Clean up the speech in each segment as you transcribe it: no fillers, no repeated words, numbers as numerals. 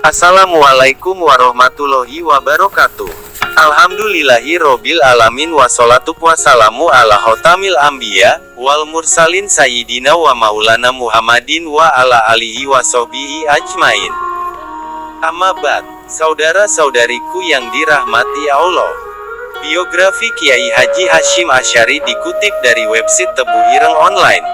Assalamualaikum warahmatullahi wabarakatuh. Alhamdulillahirobbil alamin wassalatu wassalamu ala khotamil anbiya wal mursalin sayyidina wa maulana Muhammadin wa ala alihi wa sahbihi ajmain. Amma ba'd, saudara-saudariku yang dirahmati Allah. Biografi Kiai Haji Hasyim Asy'ari dikutip dari website Tebu Ireng Online.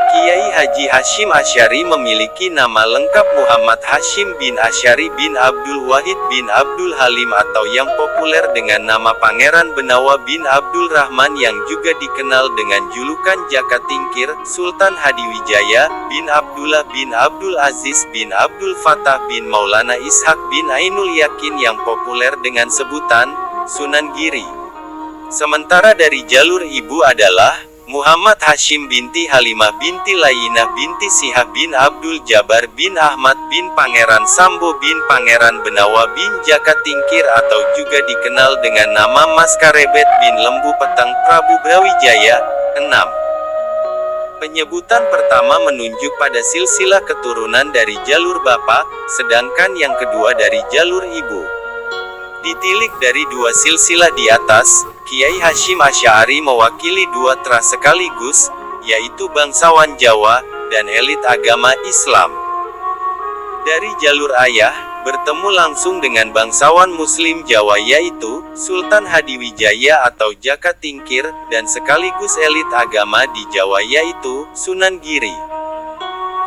Kiai Haji Hasyim Asy'ari memiliki nama lengkap Muhammad Hasyim bin Asy'ari bin Abdul Wahid bin Abdul Halim atau yang populer dengan nama Pangeran Benawa bin Abdul Rahman yang juga dikenal dengan julukan Jaka Tingkir, Sultan Hadiwijaya bin Abdullah bin Abdul Aziz bin Abdul Fattah bin Maulana Ishaq bin Ainul Yakin yang populer dengan sebutan Sunan Giri. Sementara dari jalur ibu adalah Muhammad Hasyim binti Halimah binti Lainah binti Sihab bin Abdul Jabbar bin Ahmad bin Pangeran Sambo bin Pangeran Benawa bin Jaka Tingkir atau juga dikenal dengan nama Mas Karebet bin Lembu Peteng Prabu Brawijaya. 6. Penyebutan pertama menunjuk pada silsilah keturunan dari jalur bapak, sedangkan yang kedua dari jalur ibu. Ditilik dari dua silsilah di atas, Kiai Hasyim Asy'ari mewakili dua tras sekaligus, yaitu bangsawan Jawa, dan elit agama Islam. Dari jalur ayah, bertemu langsung dengan bangsawan Muslim Jawa yaitu, Sultan Hadiwijaya atau Jaka Tingkir, dan sekaligus elit agama di Jawa yaitu, Sunan Giri.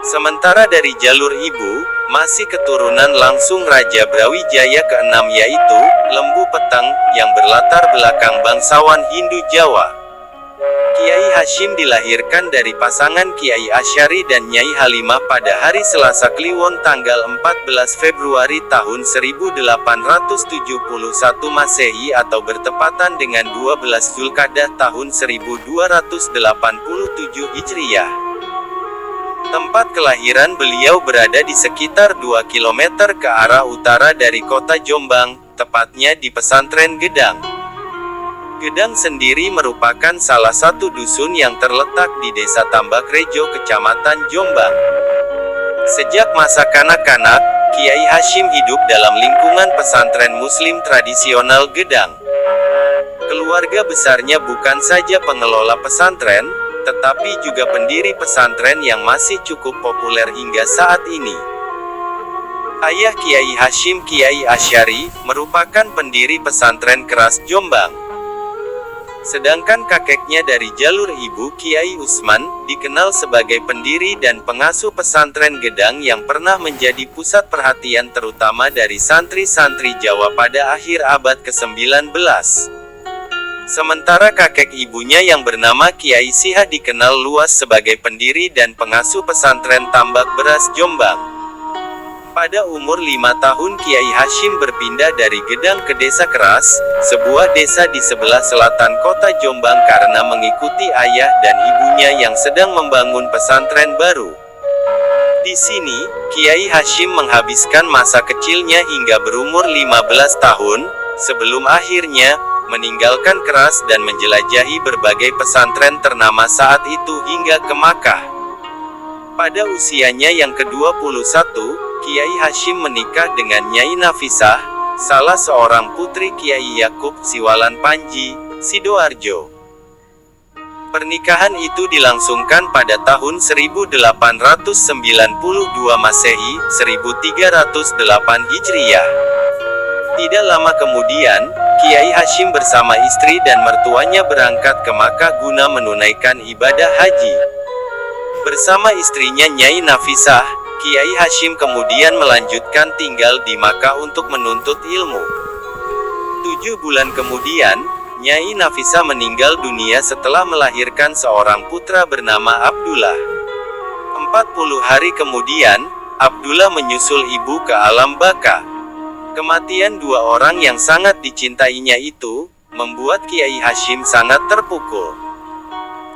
Sementara dari jalur ibu, masih keturunan langsung Raja Brawijaya ke-6 yaitu, Lembu Peteng, yang berlatar belakang bangsawan Hindu Jawa. Kiai Hasyim dilahirkan dari pasangan Kiai Asy'ari dan Nyai Halimah pada hari Selasa Kliwon tanggal 14 Februari tahun 1871 Masehi atau bertepatan dengan 12 Zulkadah tahun 1287 Hijriyah. Tempat kelahiran beliau berada di sekitar 2 km ke arah utara dari kota Jombang, tepatnya di pesantren Gedang. Gedang sendiri merupakan salah satu dusun yang terletak di Desa Tambakrejo, Kecamatan Jombang. Sejak masa kanak-kanak, Kiai Hasyim hidup dalam lingkungan pesantren muslim tradisional Gedang. Keluarga besarnya bukan saja pengelola pesantren, tetapi juga pendiri pesantren yang masih cukup populer hingga saat ini. Ayah Kiai Hasyim, Kiai Asy'ari, merupakan pendiri pesantren Keras Jombang. Sedangkan kakeknya dari jalur ibu, Kiai Usman, dikenal sebagai pendiri dan pengasuh pesantren Gedang yang pernah menjadi pusat perhatian terutama dari santri-santri Jawa pada akhir abad ke-19. Sementara kakek ibunya yang bernama Kiai Siha dikenal luas sebagai pendiri dan pengasuh pesantren Tambak Beras Jombang. Pada umur 5 tahun Kiai Hasyim berpindah dari Gedang ke Desa Keras, sebuah desa di sebelah selatan kota Jombang karena mengikuti ayah dan ibunya yang sedang membangun pesantren baru. Di sini, Kiai Hasyim menghabiskan masa kecilnya hingga berumur 15 tahun, sebelum akhirnya meninggalkan Keras dan menjelajahi berbagai pesantren ternama saat itu hingga ke Makkah. Pada usianya yang ke-21, Kiai Hasyim menikah dengan Nyai Nafisah, salah seorang putri Kiai Yakub Siwalan Panji, Sidoarjo. Pernikahan itu dilangsungkan pada tahun 1892 Masehi, 1308 Hijriyah. Tidak lama kemudian, Kiai Hasyim bersama istri dan mertuanya berangkat ke Makkah guna menunaikan ibadah haji. Bersama istrinya Nyai Nafisah, Kiai Hasyim kemudian melanjutkan tinggal di Makkah untuk menuntut ilmu. 7 bulan kemudian, Nyai Nafisah meninggal dunia setelah melahirkan seorang putra bernama Abdullah. 40 hari kemudian, Abdullah menyusul ibu ke alam baka. Kematian 2 orang yang sangat dicintainya itu, membuat Kiai Hasyim sangat terpukul.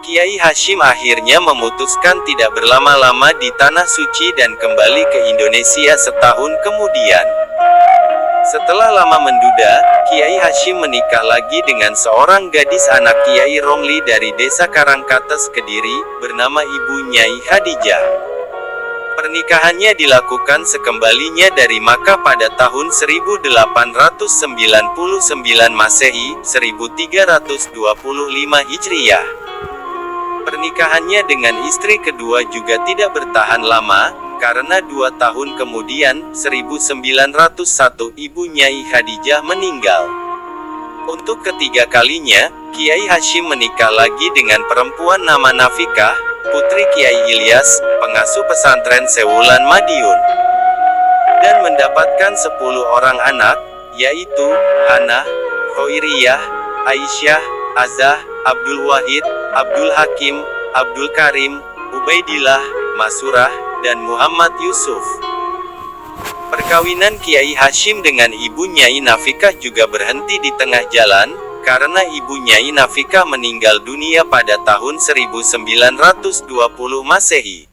Kiai Hasyim akhirnya memutuskan tidak berlama-lama di Tanah Suci dan kembali ke Indonesia setahun kemudian. Setelah lama menduda, Kiai Hasyim menikah lagi dengan seorang gadis anak Kiai Romli dari Desa Karangkates, Kediri, bernama Ibu Nyai Khadijah. Pernikahannya dilakukan sekembalinya dari Makkah pada tahun 1899 Masehi, 1325 Hijriah. Pernikahannya dengan istri kedua juga tidak bertahan lama, karena 2 tahun kemudian, 1901 Ibu Nyai Khadijah meninggal. Untuk ketiga kalinya, Kiai Hashim menikah lagi dengan perempuan nama Nafikah, putri Kiai Ilyas, pengasuh pesantren Sewulan Madiun. Dan mendapatkan 10 orang anak, yaitu, Hana, Khoiriyah, Aisyah, Azah, Abdul Wahid, Abdul Hakim, Abdul Karim, Ubaidillah, Masurah, dan Muhammad Yusuf. Perkawinan Kiai Hashim dengan Ibu Nyai Nafikah juga berhenti di tengah jalan, karena Ibu Nyai Nafikah meninggal dunia pada tahun 1920 Masehi.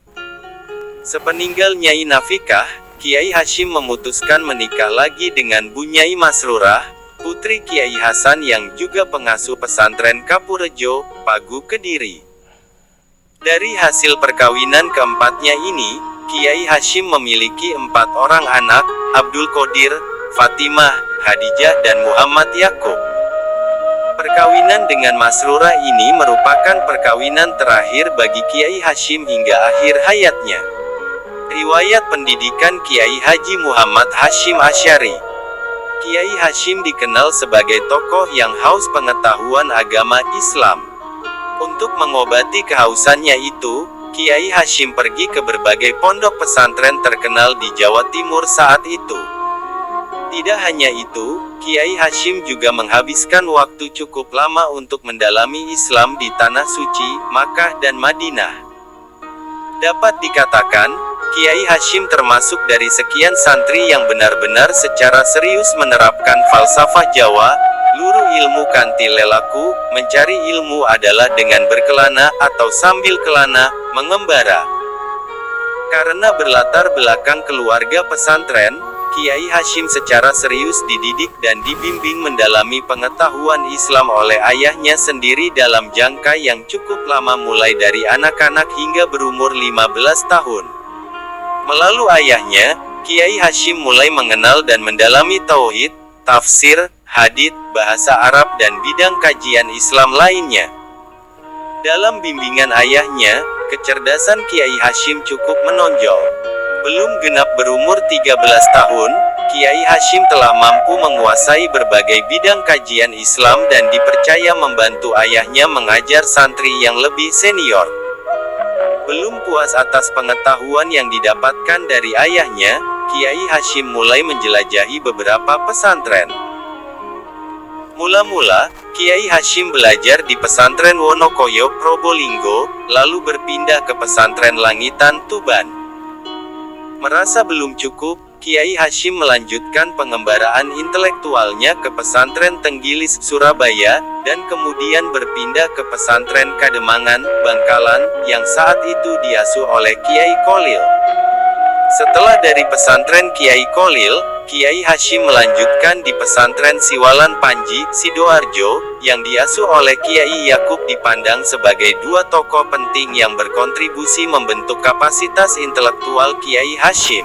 Sepeninggal Nyai Nafikah, Kiai Hashim memutuskan menikah lagi dengan Bu Nyai Masrurah, putri Kiai Hasan yang juga pengasuh pesantren Kapurejo, Pagu Kediri. Dari hasil perkawinan keempatnya ini, Kiai Hashim memiliki 4 orang anak, Abdul Qadir, Fatimah, Khadijah dan Muhammad Yakub. Perkawinan dengan Masrurah ini merupakan perkawinan terakhir bagi Kiai Hashim hingga akhir hayatnya. Riwayat pendidikan Kiai Haji Muhammad Hashim Asy'ari. Kiai Hashim dikenal sebagai tokoh yang haus pengetahuan agama Islam. Untuk mengobati kehausannya itu, Kiai Hashim pergi ke berbagai pondok pesantren terkenal di Jawa Timur saat itu. Tidak hanya itu, Kiai Hashim juga menghabiskan waktu cukup lama untuk mendalami Islam di Tanah Suci, Makkah dan Madinah. Dapat dikatakan, Kiai Hashim termasuk dari sekian santri yang benar-benar secara serius menerapkan falsafah Jawa, luruh ilmu kanthi lelaku, mencari ilmu adalah dengan berkelana atau sambil kelana, mengembara. Karena berlatar belakang keluarga pesantren, Kiai Hashim secara serius dididik dan dibimbing mendalami pengetahuan Islam oleh ayahnya sendiri dalam jangka yang cukup lama mulai dari anak-anak hingga berumur 15 tahun. Melalui ayahnya, Kiai Hashim mulai mengenal dan mendalami tauhid, tafsir, hadits, bahasa Arab dan bidang kajian Islam lainnya. Dalam bimbingan ayahnya, kecerdasan Kiai Hashim cukup menonjol. Belum genap berumur 13 tahun, Kiai Hashim telah mampu menguasai berbagai bidang kajian Islam dan dipercaya membantu ayahnya mengajar santri yang lebih senior. Belum puas atas pengetahuan yang didapatkan dari ayahnya, Kiai Hashim mulai menjelajahi beberapa pesantren. Mula-mula, Kiai Hashim belajar di pesantren Wonokoyo, Probolinggo, lalu berpindah ke pesantren Langitan, Tuban. Merasa belum cukup, Kiai Hashim melanjutkan pengembaraan intelektualnya ke pesantren Tenggilis, Surabaya, dan kemudian berpindah ke pesantren Kademangan, Bangkalan, yang saat itu diasuh oleh Kiai Kholil. Setelah dari pesantren Kiai Kholil, Kiai Hashim melanjutkan di pesantren Siwalan Panji, Sidoarjo, yang diasuh oleh Kiai Yakub dipandang sebagai 2 tokoh penting yang berkontribusi membentuk kapasitas intelektual Kiai Hashim.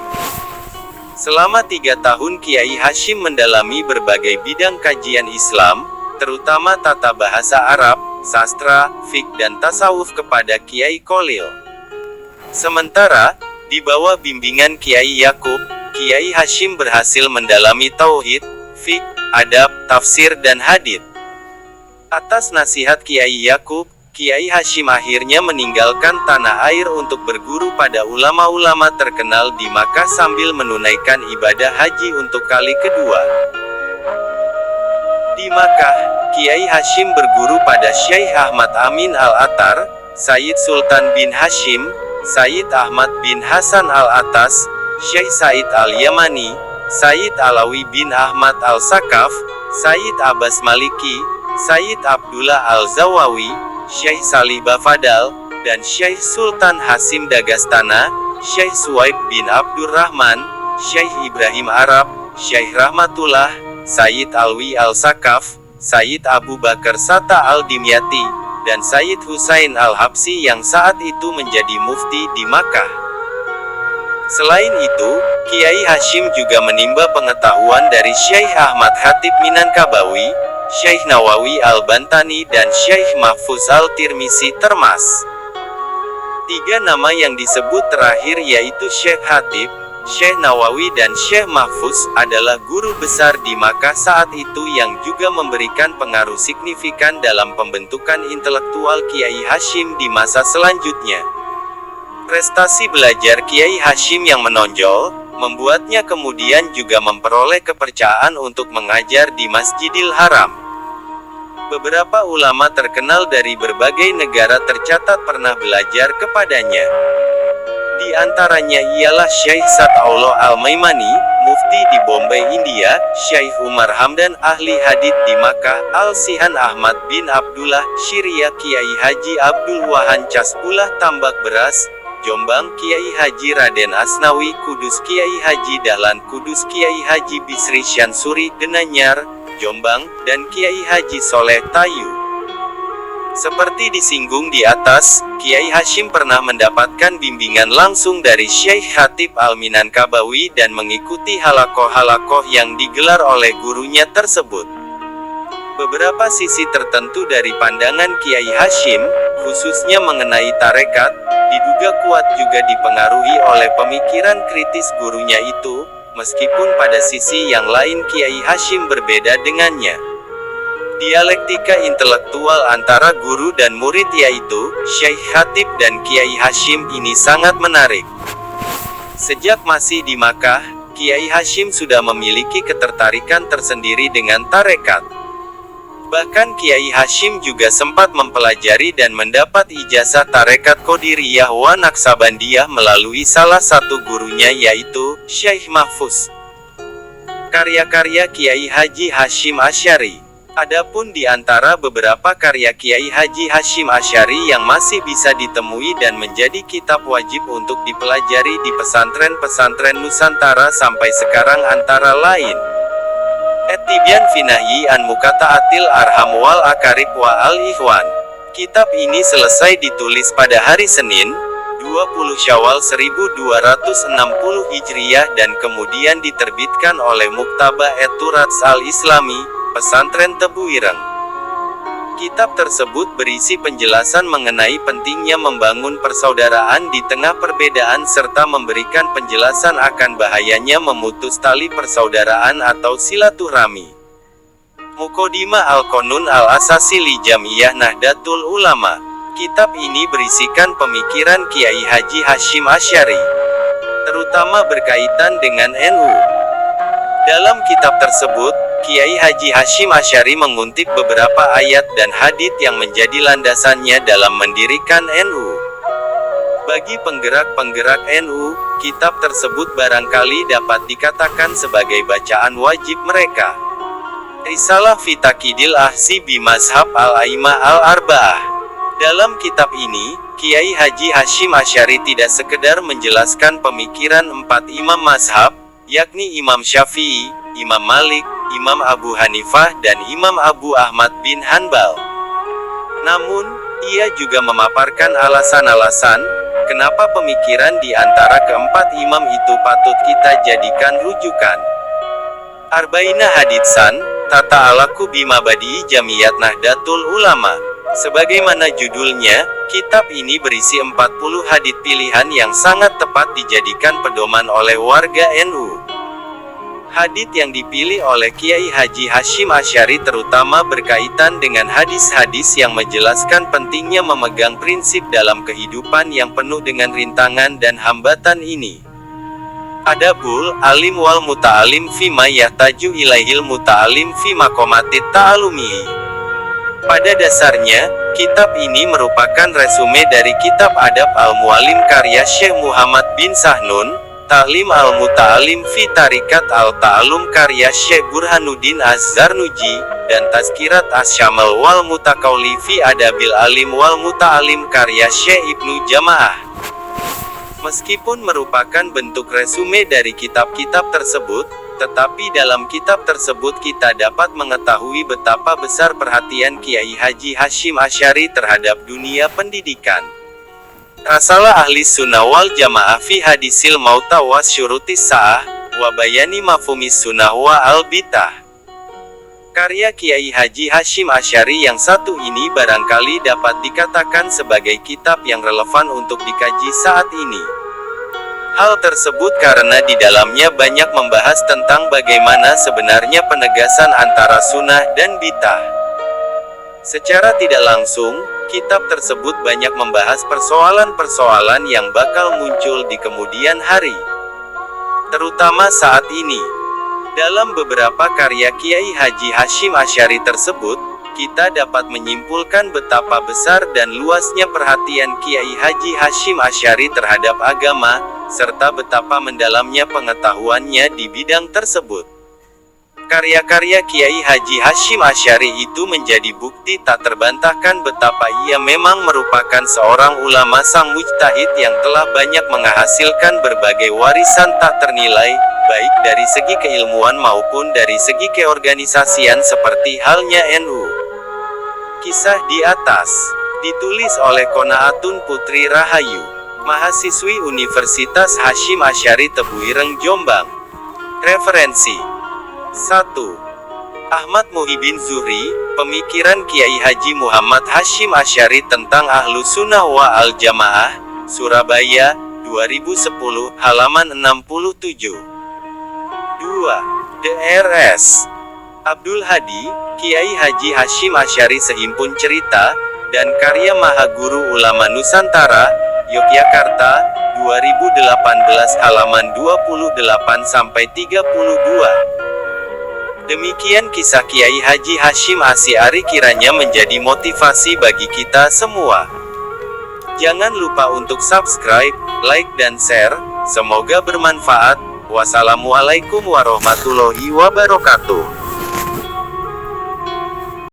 Selama 3 tahun Kiai Hashim mendalami berbagai bidang kajian Islam, terutama tata bahasa Arab, sastra, fiqh dan tasawuf kepada Kiai Kholil. Sementara, di bawah bimbingan Kiai Yakub, Kiai Hashim berhasil mendalami tauhid, fiqh, adab, tafsir dan hadits. Atas nasihat Kiai Yakub, Kiai Hashim akhirnya meninggalkan tanah air untuk berguru pada ulama-ulama terkenal di Makkah sambil menunaikan ibadah haji untuk kali kedua. Di Makkah, Kiai Hashim berguru pada Syekh Ahmad Amin Al-Attar, Sayyid Sultan bin Hashim, Sayyid Ahmad bin Hasan Al-Attas, Syekh Said Al-Yamani, Sayyid Alawi bin Ahmad Al-Sakaf, Sayyid Abbas Maliki, Sayyid Abdullah Al-Zawawi, Syekh Salih Bafadal, dan Syekh Sultan Hasim Dagastana, Syekh Suwaib bin Abdurrahman, Syekh Ibrahim Arab, Syekh Rahmatullah, Sayyid Alwi Al-Sakaf, Sayyid Abu Bakar Sata Al-Dimyati, dan Sayyid Husain Al-Habsi yang saat itu menjadi mufti di Makkah. Selain itu, Kiai Hashim juga menimba pengetahuan dari Syekh Ahmad Khatib Minangkabawi, Syekh Nawawi Al-Bantani dan Syekh Mahfuz Al-Tirmisi termas. 3 nama yang disebut terakhir yaitu Syekh Khatib, Syekh Nawawi dan Syekh Mahfuz adalah guru besar di Makkah saat itu yang juga memberikan pengaruh signifikan dalam pembentukan intelektual Kiai Hashim di masa selanjutnya. Prestasi belajar Kiai Hashim yang menonjol, membuatnya kemudian juga memperoleh kepercayaan untuk mengajar di Masjidil Haram. Beberapa ulama terkenal dari berbagai negara tercatat pernah belajar kepadanya. Di antaranya ialah Syekh Sa'dullah Al-Maimani, mufti di Bombay, India, Syekh Umar Hamdan, ahli hadits di Makkah, Al-Sihan Ahmad bin Abdullah, Syria, Kiai Haji Abdul Wahan Casbullah Tambak Beras, Jombang, Kiai Haji Raden Asnawi Kudus, Kiai Haji Dahlan Kudus, Kiai Haji Bisri Syansuri Denanyar, Jombang, dan Kiai Haji Soleh Tayu. Seperti disinggung di atas, Kiai Hashim pernah mendapatkan bimbingan langsung dari Syekh Khatib Al-Minangkabawi dan mengikuti halakoh-halakoh yang digelar oleh gurunya tersebut. Beberapa sisi tertentu dari pandangan Kiai Hashim, khususnya mengenai tarekat, diduga kuat juga dipengaruhi oleh pemikiran kritis gurunya itu, meskipun pada sisi yang lain Kiai Hashim berbeda dengannya. Dialektika intelektual antara guru dan murid yaitu Syekh Khatib dan Kiai Hashim ini sangat menarik. Sejak masih di Makkah, Kiai Hashim sudah memiliki ketertarikan tersendiri dengan tarekat. Bahkan Kiai Hashim juga sempat mempelajari dan mendapat ijazah tarekat Qadiriyah wa Naksabandiyah melalui salah satu gurunya yaitu Syekh Mahfuz. Karya-karya Kiai Haji Hashim Asy'ari. Adapun di antara beberapa karya Kiai Haji Hashim Asy'ari yang masih bisa ditemui dan menjadi kitab wajib untuk dipelajari di pesantren-pesantren Nusantara sampai sekarang antara lain At-Tibyan Finahyi an Mukata'atil Arham wal Akarib wa al-Ikhwan. Kitab ini selesai ditulis pada hari Senin, 20 Syawal 1260 Hijriah dan kemudian diterbitkan oleh Muktaba et-Turats al-Islami, Pesantren Tebu Ireng. Kitab tersebut berisi penjelasan mengenai pentingnya membangun persaudaraan di tengah perbedaan serta memberikan penjelasan akan bahayanya memutus tali persaudaraan atau silaturahmi. Muqaddimah Al-Qanun Al-Asasi li Jam'iyah Nahdlatul Ulama. Kitab ini berisikan pemikiran Kiai Haji Hashim Asy'ari, terutama berkaitan dengan NU. Dalam kitab tersebut, Kiai Haji Hashim Asy'ari menguntit beberapa ayat dan hadits yang menjadi landasannya dalam mendirikan NU. Bagi penggerak-penggerak NU, kitab tersebut barangkali dapat dikatakan sebagai bacaan wajib mereka. Risalah fi Taqidil Ahsi bi Mazhab Al-A'immah Al-Arba'ah. Dalam kitab ini, Kiai Haji Hashim Asy'ari tidak sekedar menjelaskan pemikiran 4 imam mazhab, yakni Imam Syafi'i, Imam Malik, Imam Abu Hanifah dan Imam Abu Ahmad bin Hanbal. Namun, ia juga memaparkan alasan-alasan kenapa pemikiran di antara keempat imam itu patut kita jadikan rujukan. Arba'ina Haditsan, Tata Alaku Bimabadi Jamiyat Nahdlatul Ulama. Sebagaimana judulnya, kitab ini berisi 40 hadits pilihan yang sangat tepat dijadikan pedoman oleh warga NU. Hadits yang dipilih oleh Kiai Haji Hashim Asy'ari terutama berkaitan dengan hadis-hadis yang menjelaskan pentingnya memegang prinsip dalam kehidupan yang penuh dengan rintangan dan hambatan ini. Adabul alim wal muta'alim fima yahtaju ilaihil muta'alim fi maqamatit ta'alumihi. Pada dasarnya, kitab ini merupakan resume dari kitab Adab Al-Mu'allim karya Syekh Muhammad bin Sahnun, Ta'lim Al-Muta'alim fi Tarikat Al-Ta'alum karya Syekh Burhanuddin Az-Zarnuji, dan Tazkirat Asy-Syamal wal Mutakawli fi Adabil Alim wal Muta'alim karya Syekh Ibnu Jamaah. Meskipun merupakan bentuk resume dari kitab-kitab tersebut, tetapi dalam kitab tersebut kita dapat mengetahui betapa besar perhatian Kiai Haji Hashim Asy'ari terhadap dunia pendidikan. Rasalah ahli sunnah wal jamaah fi hadisil mauta wa syurutis sa'ah, wa bayani mafhumis sunnah wa al-bid'ah. Karya Kiai Haji Hasyim Asy'ari yang satu ini barangkali dapat dikatakan sebagai kitab yang relevan untuk dikaji saat ini. Hal tersebut karena di dalamnya banyak membahas tentang bagaimana sebenarnya penegasan antara sunnah dan bid'ah. Secara tidak langsung, kitab tersebut banyak membahas persoalan-persoalan yang bakal muncul di kemudian hari, terutama saat ini. Dalam beberapa karya Kiai Haji Hasyim Asy'ari tersebut, kita dapat menyimpulkan betapa besar dan luasnya perhatian Kiai Haji Hasyim Asy'ari terhadap agama, serta betapa mendalamnya pengetahuannya di bidang tersebut. Karya-karya Kiai Haji Hasyim Asy'ari itu menjadi bukti tak terbantahkan betapa ia memang merupakan seorang ulama sang mujtahid yang telah banyak menghasilkan berbagai warisan tak ternilai, baik dari segi keilmuan maupun dari segi keorganisasian seperti halnya NU. Kisah di atas ditulis oleh Qanaatun Putri Rahayu, mahasiswi Universitas Hasyim Asy'ari Tebuireng Jombang. Referensi 1. Ahmad Muhyiddin Zuhri, Pemikiran Kiai Haji Muhammad Hasyim Asy'ari tentang Ahlus Sunnah wa Al Jamaah, Surabaya, 2010, halaman 67. 2. Drs. Abdul Hadi, Kiai Haji Hasyim Asy'ari Sehimpun Cerita dan Karya Mahaguru Ulama Nusantara, Yogyakarta, 2018, halaman 28-32. Demikian kisah Kiai Haji Hasyim Asy'ari, kiranya menjadi motivasi bagi kita semua. Jangan lupa untuk subscribe, like dan share, semoga bermanfaat. Wassalamualaikum warahmatullahi wabarakatuh.